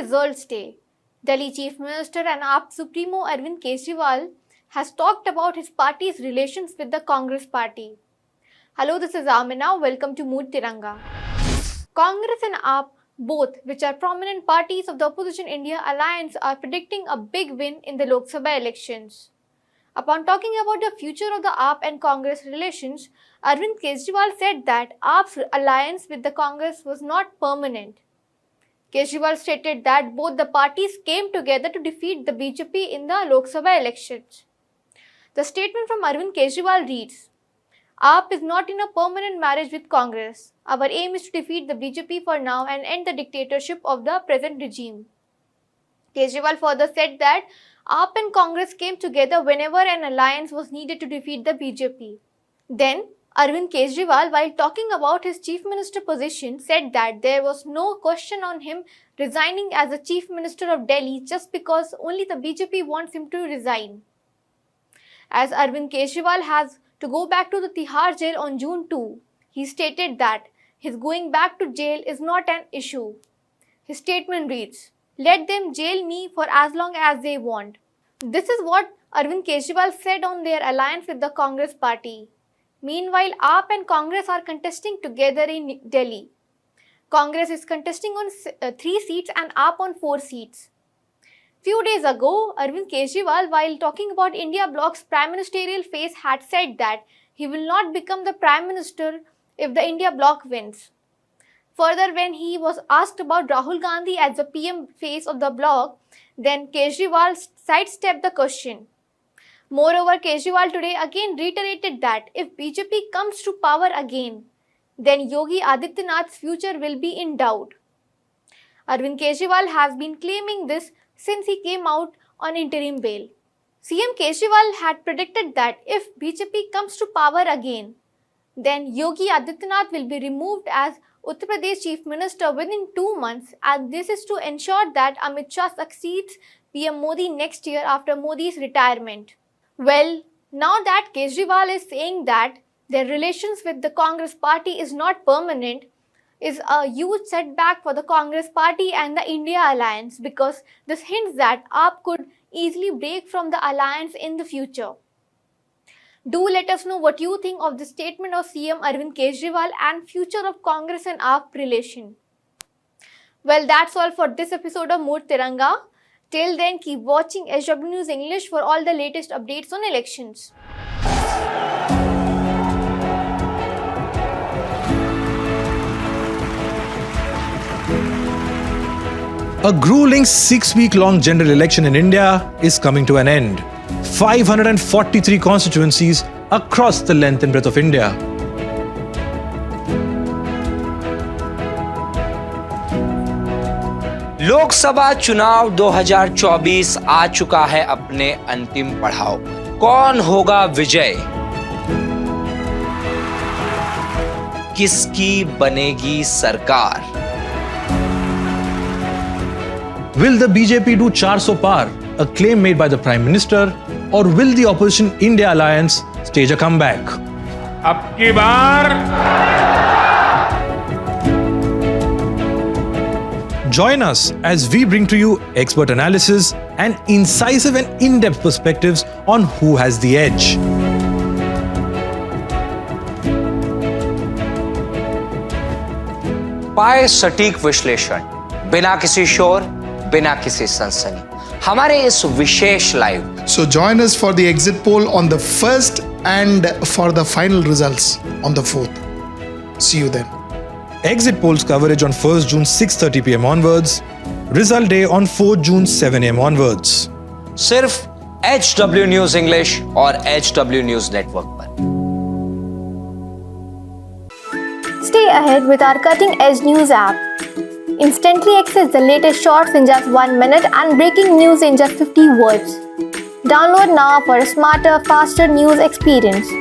results day, Delhi Chief Minister and AAP Supremo Arvind Kejriwal has talked about his party's relations with the Congress party. Hello, this is Amina. Welcome to Mood Tiranga. Congress and AAP, both which are prominent parties of the opposition India alliance, are predicting a big win in the Lok Sabha elections. Upon talking about the future of the AAP and Congress relations, Arvind Kejriwal said that AAP's alliance with the Congress was not permanent. Kejriwal stated that both the parties came together to defeat the BJP in the Lok Sabha elections. The statement from Arvind Kejriwal reads, AAP is not in a permanent marriage with Congress. Our aim is to defeat the BJP for now and end the dictatorship of the present regime. Kejriwal further said that AAP and Congress came together whenever an alliance was needed to defeat the BJP. Then, Arvind Kejriwal, while talking about his chief minister position, said that there was no question on him resigning as the chief minister of Delhi just because only the BJP wants him to resign. As Arvind Kejriwal has to go back to the Tihar jail on June 2, he stated that his going back to jail is not an issue. His statement reads, "Let them jail me for as long as they want." This is what Arvind Kejriwal said on their alliance with the Congress party. Meanwhile, AAP and Congress are contesting together in Delhi. Congress is contesting on 3 seats and AAP on 4 seats. Few days ago, Arvind Kejriwal, while talking about India Bloc's prime ministerial phase, had said that he will not become the prime minister if the India Bloc wins. Further, when he was asked about Rahul Gandhi as the PM face of the bloc, then Kejriwal sidestepped the question. Moreover, Kejriwal today again reiterated that if BJP comes to power again, then Yogi Adityanath's future will be in doubt. Arvind Kejriwal has been claiming this since he came out on interim bail. CM Kejriwal had predicted that if BJP comes to power again, then Yogi Adityanath will be removed as Uttar Pradesh Chief Minister within 2 months, and this is to ensure that Amit Shah succeeds PM Modi next year after Modi's retirement. Well, now that Kejriwal is saying that their relations with the Congress party is not permanent, is a huge setback for the Congress party and the India alliance, because this hints that AAP could easily break from the alliance in the future. Do let us know what you think of the statement of CM Arvind Kejriwal and future of Congress and AAP relation. Well, that's all for this episode of Mood Tiranga. Till then, keep watching SW News English for all the latest updates on elections. A grueling 6-week-long general election in India is coming to an end. 543 constituencies across the length and breadth of India. Lok Sabha चुनाव 2024 आ चुका है अपने अंतिम पड़ाव पर। कौन होगा विजय? किसकी बनेगी सरकार? Will the BJP do 400 par, a claim made by the Prime Minister, or will the opposition India alliance stage a comeback? अब की बार Join us as we bring to you expert analysis and incisive and in-depth perspectives on who has the edge. पाए सटीक विश्लेषण, बिना किसी शोर, बिना किसी सनसनी, हमारे इस विशेष live. So join us for the exit poll on the 1st and for the final results on the 4th. See you then. Exit polls coverage on 1st June 6:30 PM onwards. Result day on 4th June 7 AM onwards. सिर्फ HW News English और HW News Network पर। Stay ahead with our cutting edge news app. Instantly access the latest shorts in just 1 minute and breaking news in just 50 words. Download now for a smarter, faster news experience.